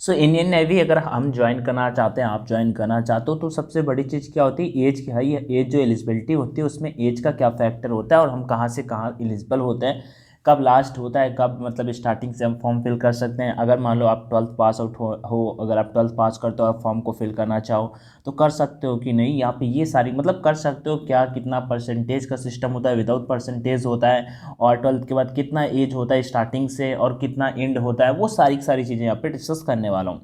So Indian navy अगर हम join करना चाहते हैं, आप ज्वाइन करना चाहते हो, तो सबसे बड़ी चीज़ क्या होती है, एज क्या है। ये एज जो एलिजिबिलिटी होती है उसमें एज का क्या फैक्टर होता है और हम कहाँ से कहाँ एलिजिबल होते हैं, कब लास्ट होता है, कब मतलब स्टार्टिंग से हम फॉर्म फिल कर सकते हैं। अगर मान लो आप 12th पास आउट हो, अगर आप 12th पास करते हो और फॉर्म को फिल करना चाहो तो कर सकते हो कि नहीं। यहाँ पे ये सारी मतलब कर सकते हो क्या, कितना परसेंटेज का सिस्टम होता है, विदाउट परसेंटेज होता है, और 12th के बाद कितना एज होता है स्टार्टिंग से और कितना एंड होता है, वो सारी सारी चीज़ें यहाँ पे डिस्कस करने वाला हूँ।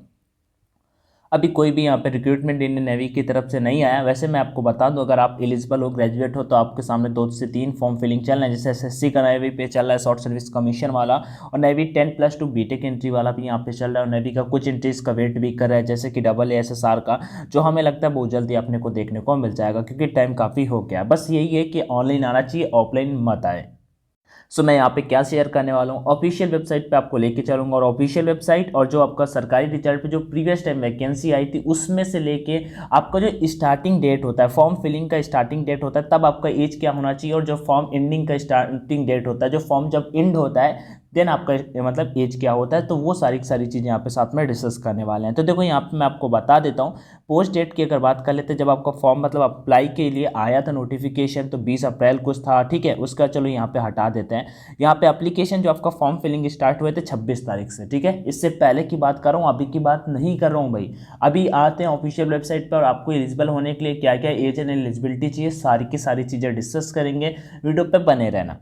अभी कोई भी यहाँ पे रिक्रूटमेंट इंडियन नेवी की तरफ से नहीं आया। वैसे मैं आपको बता दूं, अगर आप एलिजिबल हो, ग्रेजुएट हो, तो आपके सामने 2 से 3 फॉर्म फिलिंग चल रहे हैं। जैसे एसएससी का नेवी पे चल रहा है, शॉर्ट सर्विस कमीशन वाला, और नेवी 10+2 बीटेक एंट्री वाला भी यहाँ पे चल रहा है, और नेवी का कुछ एंट्रीज का वेट भी कर रहा है, जैसे कि AASSR का, जो हमें लगता है बहुत जल्दी अपने को देखने को मिल जाएगा, क्योंकि टाइम काफ़ी हो गया। बस यही है कि ऑनलाइन आना चाहिए, ऑफलाइन मत आए। सो मैं यहाँ पे क्या शेयर करने वाला हूँ, ऑफिशियल वेबसाइट पे आपको लेके चलूंगा, और ऑफिशियल वेबसाइट और जो आपका सरकारी रिजल्ट पे जो प्रीवियस टाइम वैकेंसी आई थी उसमें से लेके आपका जो स्टार्टिंग डेट होता है, फॉर्म फिलिंग का स्टार्टिंग डेट होता है, तब आपका एज क्या होना चाहिए, और जो फॉर्म एंडिंग का स्टार्टिंग डेट होता है, जो फॉर्म जब एंड होता है देन आपका मतलब एज क्या होता है, तो वो सारी सारी चीज़ें यहाँ पे साथ में डिस्कस करने वाले हैं। तो देखो यहाँ पे मैं आपको बता देता हूँ। पोस्ट डेट की अगर बात कर लेते हैं, जब आपका फॉर्म मतलब अप्लाई के लिए आया था नोटिफिकेशन, तो 20 अप्रैल कुछ था, ठीक है, उसका चलो यहाँ पे हटा देते हैं। यहाँ पे एप्लीकेशन जो आपका फॉर्म फिलिंग स्टार्ट हुए थे 26 तारीख से, ठीक है, इससे पहले की बात कर रहा हूँ, अभी की बात नहीं कर रहा हूँ भाई। अभी आते हैं ऑफिशियल वेबसाइट पर, और आपको एलिजिबल होने के लिए क्या क्या एज एंड एलिजिबिलिटी चाहिए, सारी की सारी चीज़ें डिस्कस करेंगे। वीडियो पे बने रहना।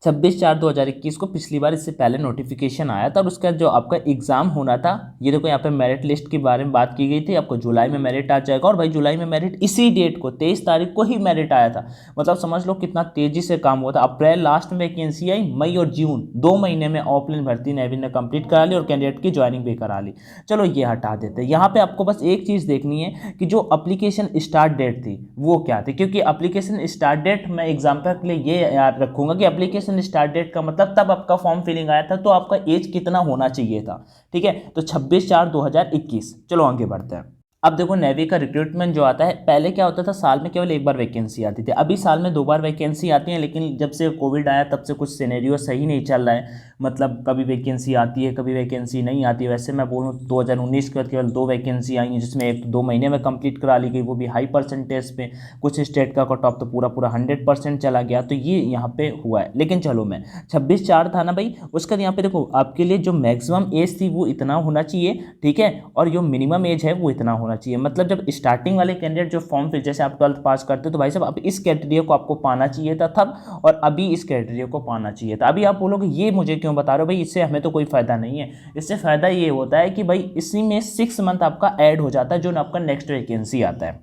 26/4/2021 को पिछली बार इससे पहले नोटिफिकेशन आया था, और उसका जो आपका एग्जाम होना था, ये देखो यहाँ पे मेरिट लिस्ट के बारे में बात की गई थी, आपको जुलाई में मेरिट आ जाएगा। और भाई जुलाई में मेरिट इसी डेट को 23 तारीख को ही मेरिट आया था। मतलब समझ लो कितना तेजी से काम हुआ था। अप्रैल लास्ट में वैकेंसी आई, मई और जून 2 महीने में ऑफलाइन भर्ती नेवी ने कंप्लीट करा ली और कैंडिडेट की ज्वाइनिंग भी करा ली। चलो ये हटा देते हैं। यहाँ पे आपको बस एक चीज़ देखनी है कि जो अप्लीकेशन स्टार्ट डेट थी वो क्या थी, क्योंकि अप्लीकेशन स्टार्ट डेट मैं एग्जाम्पल के लिए ये याद रखूंगा कि अप्लीकेशन स्टार्ट डेट का मतलब तब आपका फॉर्म फिलिंग आया था, तो आपका एज कितना होना चाहिए था, ठीक है। तो 26/4/2021। चलो आगे बढ़ते हैं। अब देखो नेवी का रिक्रूटमेंट जो आता है, पहले क्या होता था, साल में केवल एक बार वैकेंसी आती थी, अभी साल में 2 बार वैकेंसी आती है। लेकिन जब से कोविड आया तब से कुछ सिनेरियो सही नहीं चल रहा है, मतलब कभी वैकेंसी आती है, कभी वैकेंसी नहीं आती है। वैसे मैं बोलूँ 2019 के बाद केवल 2 वैकेंसी आई हैं, जिसमें एक 2 महीने में कंप्लीट करा ली गई, वो भी हाई परसेंटेज पे। कुछ स्टेट का कट ऑफ तो पूरा पूरा 100% चला गया, तो ये यहाँ पे हुआ है। लेकिन चलो मैं 26/4 था ना भाई, उसका यहाँ पे देखो आपके लिए जो मैक्सिमम एज थी वो इतना होना चाहिए, ठीक है, और जो मिनिमम एज है वो इतना होना चाहिए। मतलब जब स्टार्टिंग वाले कैंडिडेट जो फॉर्म फिल, जैसे आप 12th पास करते हो, तो भाई साहब अब इस क्राइटेरिया को आपको पाना चाहिए था तब, और अभी इस क्राइटेरिया को पाना चाहिए था। अभी आप बोलोगे ये मुझे क्यों बता रहे हो भाई, इससे हमें तो कोई फायदा नहीं है। इससे फायदा ये होता है कि भाई इसी में 6 मंथ आपका ऐड हो जाता है, जो आपका नेक्स्ट वैकेंसी आता है,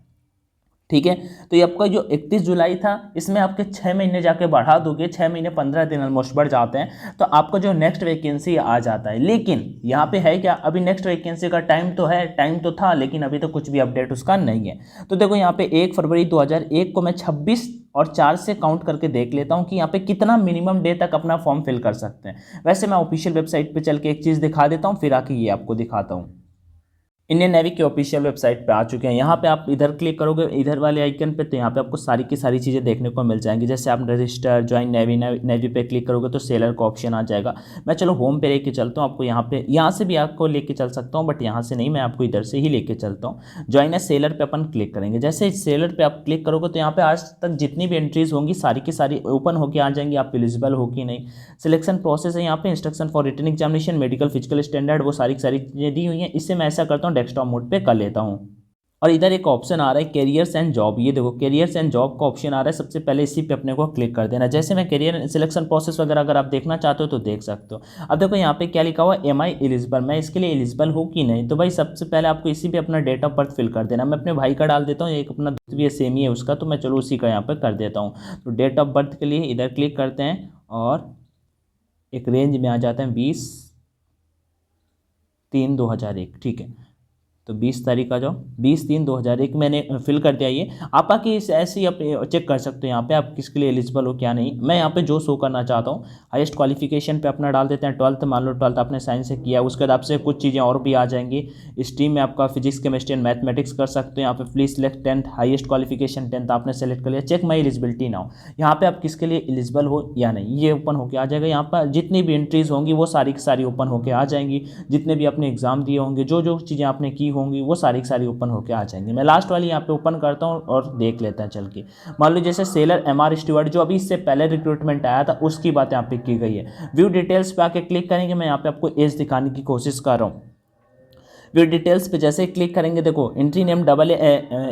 ठीक है। तो ये आपका जो 31 जुलाई था, इसमें आपके 6 महीने जाके बढ़ा दोगे, 6 महीने 15 दिन ऑलमोस्ट बढ़ जाते हैं, तो आपका जो नेक्स्ट वैकेंसी आ जाता है। लेकिन यहाँ पे है क्या, अभी नेक्स्ट वैकेंसी का टाइम तो है, टाइम तो था, लेकिन अभी तो कुछ भी अपडेट उसका नहीं है। तो देखो यहाँ पे 1 फरवरी 2001 को मैं 26 और 4 से काउंट करके देख लेता हूँ कि यहाँ पे कितना मिनिमम डे तक अपना फॉर्म फिल कर सकते हैं। वैसे मैं ऑफिशियल वेबसाइट पे चल के एक चीज़ दिखा देता हूँ, फिर आके ये आपको दिखाता हूँ। इंडियन नेवी की ऑफिशियल वेबसाइट पे आ चुके हैं। यहाँ पे आप इधर क्लिक करोगे, इधर वाले आइकन पे, तो यहाँ पे आपको सारी की सारी चीज़ें देखने को मिल जाएंगी। जैसे आप रजिस्टर ज्वाइन नेवी नेवी पे क्लिक करोगे तो सेलर का ऑप्शन आ जाएगा। मैं चलो होम पे लेके चलता हूँ आपको, यहाँ पे, यहाँ से भी आपको लेके चल सकता हूँ, बट यहाँ से नहीं, मैं आपको इधर से ही लेके चलता हूँ। ज्वाइन ए सेलर पे अपन क्लिक करेंगे। जैसे सेलर पे आप क्लिक करोगे तो यहाँ पे आज तक जितनी भी एंट्रीज होंगी सारी की सारी ओपन होकर आ जाएंगी, आप एलिजिबल हो कि नहीं। सिलेक्शन प्रोसेस है यहाँ पे, instruction for written examination, medical physical standard, वो सारी चीज़ें दी हुई हैं। इससे मैं ऐसा करता हूँ डेस्कटॉप मोड पे कर लेता हूँ। और इधर एक ऑप्शन आ रहा है कैरियर्स एंड जॉब, ये देखो कैरियर्स एंड जॉब का ऑप्शन आ रहा है। सबसे पहले इसी पे अपने को क्लिक कर देना। जैसे मैं कैरियर सिलेक्शन प्रोसेस वगैरह अगर आप देखना चाहते हो तो देख सकते हो। अब देखो यहाँ पे क्या लिखा हुआ है, एम आई एलिजिबल, मैं इसके लिए एलिजिबल हूँ कि नहीं। तो भाई सबसे पहले आपको इसी पे अपना डेट ऑफ बर्थ फिल कर देना। मैं अपने भाई का डाल देता हूँ, एक अपना भी सेम ही है उसका, तो मैं चलो उसी का यहाँ पर कर देता हूँ। तो डेट ऑफ बर्थ के लिए इधर क्लिक करते हैं, और एक रेंज में आ जाते हैं 20/3/2001, ठीक है। तो 20 तारीख आ जाओ, 20/3/2001 मैंने फिल कर दिया। ये आप आके ऐसे ही अपने चेक कर सकते हो यहाँ पे आप किसके लिए एलिजिबल हो क्या नहीं। मैं यहाँ पे जो शो करना चाहता हूँ, हाईएस्ट क्वालिफिकेशन पे अपना डाल देते हैं 12th, मान लो 12th आपने साइंस से किया, उसके बाद आपसे कुछ चीज़ें और भी आ जाएंगी। स्ट्रीम में आपका फिजिक्स केमिस्ट्री एंड मैथमेटिक्स कर सकते हो। यहाँ पे please select 10th, highest qualification 10th आपने सेलेक्ट कर लिया, चेक माई एलिजिबिलिटी नाउ। यहाँ पे आप किसके लिए एलिजिबल हो या नहीं ये ओपन होके आ जाएगा। यहाँ पर जितनी भी एंट्रीज होंगी वो सारी की सारी ओपन होके आ जाएंगी, जितने भी आपने एग्जाम दिए होंगे, जो जो चीज़ें आपने की होंगी वो सारी की सारी ओपन होके आ जाएंगी। मैं लास्ट वाली यहाँ पे ओपन करता हूँ और देख लेते हैं चल के। मान लो जैसे सेलर MR स्टूअर्ट जो अभी इससे पहले रिक्रूटमेंट आया था उसकी बात यहाँ पे की गई है। व्यू डिटेल्स पे आके क्लिक करेंगे, मैं यहाँ पे आपको एज दिखाने की कोशिश कर रहा हूँ। व्यू डिटेल्स पे जैसे क्लिक करेंगे, देखो एंट्री नेम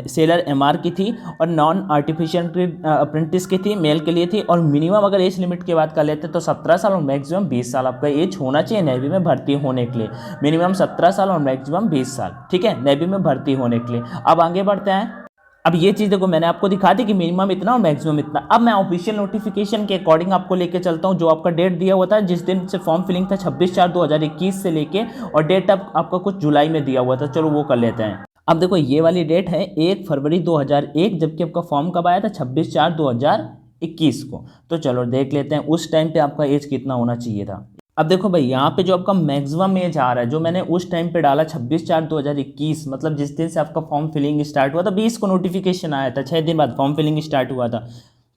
सेलर MR की थी और नॉन आर्टिफिशियल अप्रेंटिस की थी, मेल के लिए थी। और मिनिमम अगर एज लिमिट की बात कर लेते तो 17 साल और मैक्सिमम 20 साल आपका एज होना चाहिए नेवी में भर्ती होने के लिए। मिनिमम 17 साल और मैक्सिमम 20 साल, ठीक है, नेवी में भर्ती होने के लिए। अब आगे बढ़ते हैं। अब ये चीज़ देखो मैंने आपको दिखा दी कि मिनिमम इतना और मैक्सिमम इतना। अब मैं ऑफिशियल नोटिफिकेशन के अकॉर्डिंग आपको लेके चलता हूँ, जो आपका डेट दिया हुआ था जिस दिन से फॉर्म फिलिंग था 26/4/2021 से लेके, और डेट अब आपका कुछ जुलाई में दिया हुआ था, चलो वो कर लेते हैं। अब देखो ये वाली डेट है 1 फरवरी 2001, जबकि आपका फॉर्म कब आया था 26/4/2021 को। तो चलो देख लेते हैं उस टाइम पे आपका एज कितना होना चाहिए था। अब देखो भाई यहाँ पे जो आपका मैक्सिमम एज आ रहा है, जो मैंने उस टाइम पे डाला 26/4/2021, मतलब जिस दिन से आपका फॉर्म फिलिंग स्टार्ट हुआ था, 20 को नोटिफिकेशन आया था, 6 दिन बाद फॉर्म फिलिंग स्टार्ट हुआ था।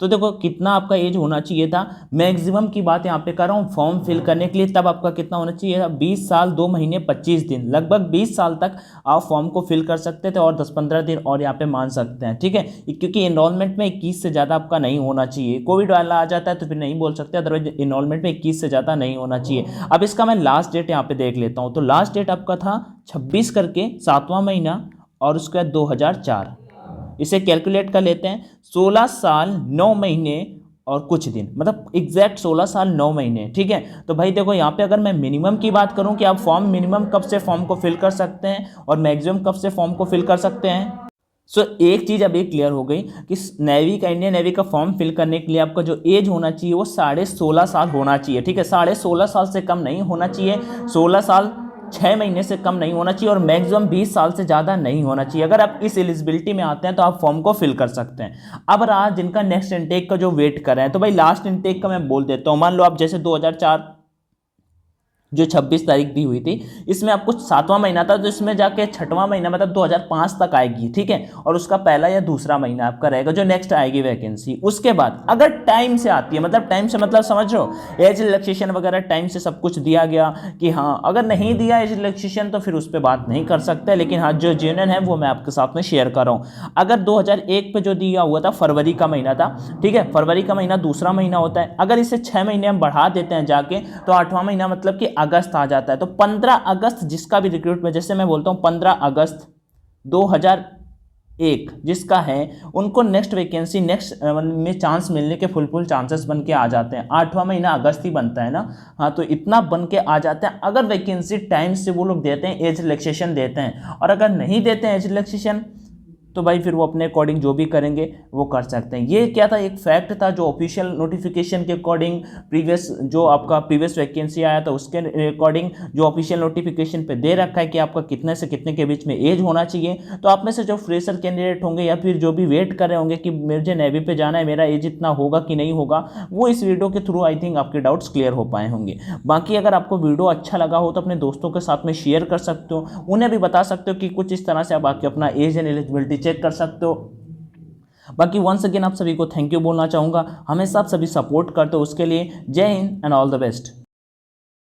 तो देखो कितना आपका एज होना चाहिए था, मैक्सिमम की बात यहाँ पे कर रहा हूँ फॉर्म फिल करने के लिए, तब आपका कितना होना चाहिए था, 20 साल 2 महीने 25 दिन, लगभग 20 साल तक आप फॉर्म को फिल कर सकते थे और 10-15 दिन और यहाँ पे मान सकते हैं, ठीक है। क्योंकि इनरोलमेंट में 21 से ज़्यादा आपका नहीं होना चाहिए, कोविड वाला आ जाता है तो फिर नहीं बोल सकते, अदरवाइज इनरोलमेंट में 21 से ज़्यादा नहीं होना चाहिए। अब इसका मैं लास्ट डेट यहाँ पे देख लेता हूँ, तो लास्ट डेट आपका था 26 करके 7वां महीना और उसके बाद 2004। इसे कैलकुलेट कर लेते हैं, 16 साल 9 महीने और कुछ दिन, मतलब एग्जैक्ट 16 साल 9 महीने, ठीक है। तो भाई देखो यहाँ पे अगर मैं मिनिमम की बात करूँ कि आप फॉर्म मिनिमम कब से फॉर्म को फिल कर सकते हैं और मैक्सिमम कब से फॉर्म को फिल कर सकते हैं। सो एक चीज़ अभी क्लियर हो गई कि नेवी का, इंडियन नेवी का फॉर्म फिल करने के लिए आपका जो एज होना चाहिए वो 16.5 साल होना चाहिए, ठीक है। 16.5 साल से कम नहीं होना चाहिए, 16 साल 6 महीने से कम नहीं होना चाहिए और मैक्सिमम 20 साल से ज़्यादा नहीं होना चाहिए। अगर आप इस एलिजिबिलिटी में आते हैं तो आप फॉर्म को फिल कर सकते हैं। अब रहा जिनका नेक्स्ट इनटेक का जो वेट कर रहे हैं, तो भाई लास्ट इनटेक का मैं बोल देता हूँ। मान लो आप जैसे 2004 जो 26 तारीख दी हुई थी, इसमें आपको 7वां महीना था, तो इसमें जाके 6वां महीना मतलब 2005 तक आएगी, ठीक है। और उसका पहला या दूसरा महीना आपका रहेगा जो नेक्स्ट आएगी वैकेंसी। उसके बाद अगर टाइम से आती है, मतलब टाइम से मतलब समझ रहे हो, एज रिलैक्सेशन वगैरह टाइम से सब कुछ दिया गया कि हाँ, अगर नहीं दिया एज रिलैक्सेशन तो फिर उस पर बात नहीं कर सकते, लेकिन हाँ जो जेन्युइन है वो मैं आपके साथ में शेयर कर रहा हूँ। अगर 2001 पे जो दिया हुआ था फरवरी का महीना था, ठीक है, फरवरी का महीना दूसरा महीना होता है। अगर इसे 6 महीने हम बढ़ा देते हैं जाके, तो 8वां महीना मतलब कि अगस्त आ जाता है। तो 15 अगस्त जिसका भी रिक्रूटमेंट, जैसे मैं बोलता हूँ 15 अगस्त 2001 जिसका है, उनको नेक्स्ट वैकेंसी नेक्स्ट में चांस मिलने के फुल चांसेस बन के आ जाते हैं। 8वां महीना अगस्त ही बनता है ना, हाँ, तो इतना बन के आ जाता है अगर वैकेंसी टाइम से वो लोग देते हैं, एज रिलैक्सेशन देते हैं। और अगर नहीं देते हैं एज रिलैक्सेशन तो भाई फिर वो अपने अकॉर्डिंग जो भी करेंगे वो कर सकते हैं। ये क्या था, एक फैक्ट था जो ऑफिशियल नोटिफिकेशन के अकॉर्डिंग जो आपका प्रीवियस वैकेंसी आया था उसके अकॉर्डिंग जो ऑफिशियल नोटिफिकेशन पे दे रखा है कि आपका कितने से कितने के बीच में एज होना चाहिए। तो आप में से जो फ्रेशर कैंडिडेट होंगे या फिर जो भी वेट कर रहे होंगे कि मुझे नेवी पे जाना है, मेरा एज इतना होगा कि नहीं होगा, वो इस वीडियो के थ्रू आई थिंक आपके डाउट्स क्लियर हो पाए होंगे। बाकी अगर आपको वीडियो अच्छा लगा हो तो अपने दोस्तों के साथ में शेयर कर सकते हो, उन्हें भी बता सकते हो कि कुछ इस तरह से आप आके अपना एज एंड एलिजिबिलिटी चेक कर सकते हो। बाकी वंस अगेन आप सभी को थैंक यू बोलना चाहूँगा, हमेशा आप सभी सपोर्ट करते हो, उसके लिए जय Hind and all the best.